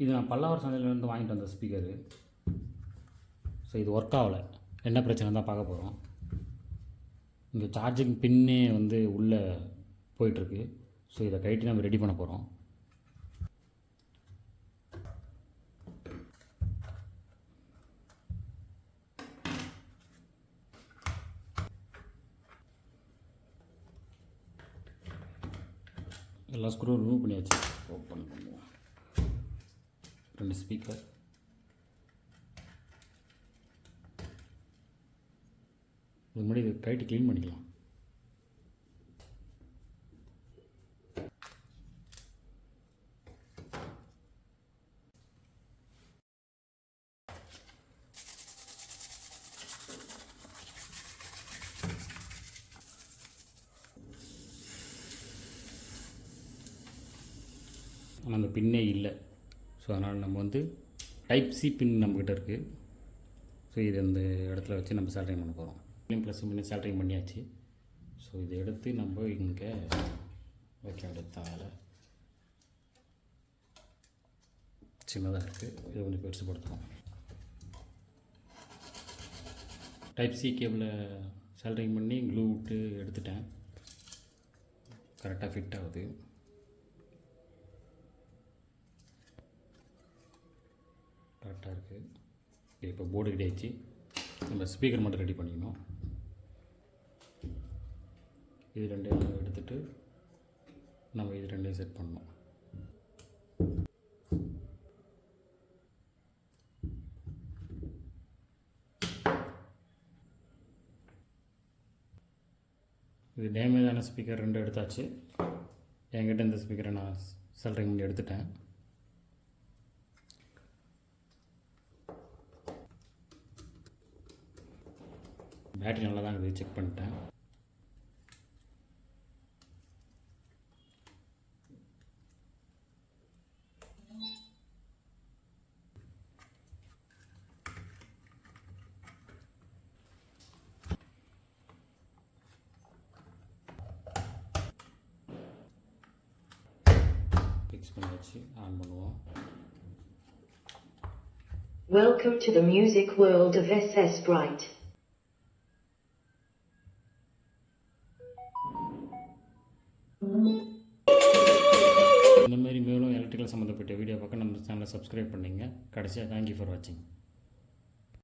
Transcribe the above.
இது நான் பல்லாவர் சந்தையிலேருந்து வாங்கிட்டு வந்த ஸ்பீக்கரு. ஸோ இது ஒர்க் ஆகலை, என்ன பிரச்சனை தான் பார்க்க போகிறோம். இங்கே சார்ஜிங் பின்னே வந்து உள்ளே போயிட்டுருக்கு. ஸோ இதை கழட்டி நம்ம ரெடி பண்ண போகிறோம். எல்லா ஸ்க்ரூ ரிமூவ் பண்ணியாச்சு. ஓப்பன் பண்ணுவோம். 2 ஸ்பீக்கர், இது முன்னாடி இது கைட்டு க்ளீன் பண்ணிக்கலாம். ஆனால் அந்த பின்னே இல்லை. ஸோ அதனால் நம்ம வந்து டைப் சி பின் நம்மக்கிட்ட இருக்குது. ஸோ இது அந்த இடத்துல வச்சு நம்ம சேல்ட்ரிங் பண்ண போகிறோம். ப்ளஸ் பின்ன சேல்ட்ரிங் பண்ணியாச்சு. ஸோ இதை எடுத்து நம்ம இங்கே வைக்க எடுத்தால் சின்னதாக இருக்குது, இதை கொஞ்சம் பெருசுப்படுத்துவோம். டைப் சி கேபிளை சேல்ட்ரிங் பண்ணி க்ளூ விட்டு எடுத்துட்டேன். கரெக்டாக ஃபிட் ஆகுது. கரெக்டாக இருக்குது. இப்போ போர்டு ரெடி ஆகிடுச்சு. நம்ம ஸ்பீக்கர் மட்டும் ரெடி பண்ணிக்கணும். இது 2 எடுத்துகிட்டு நம்ம இது 2 செட் பண்ணணும். இது டேமேஜான ஸ்பீக்கர் 2 எடுத்தாச்சு. என்கிட்ட இந்த ஸ்பீக்கரை நான் செல்ட்ரிங் பண்ணி எடுத்துட்டேன். பேட்டரி நல்லா தான் இருக்குது, செக் பண்ணிட்டேன். ஃபிக்ஸ் பண்ணியாச்சு. ஆன் பண்ணுவோம். Welcome to the music world of SS Bright. இந்த மாதிரி மேலும் எலக்ட்ரிக்கல் சம்மந்தப்பட்ட வீடியோ பார்க்க நம்ம சேனலை சப்ஸ்கிரைப் பண்ணிங்க. கடைசியாக தேங்க்யூ ஃபார் வாட்சிங்.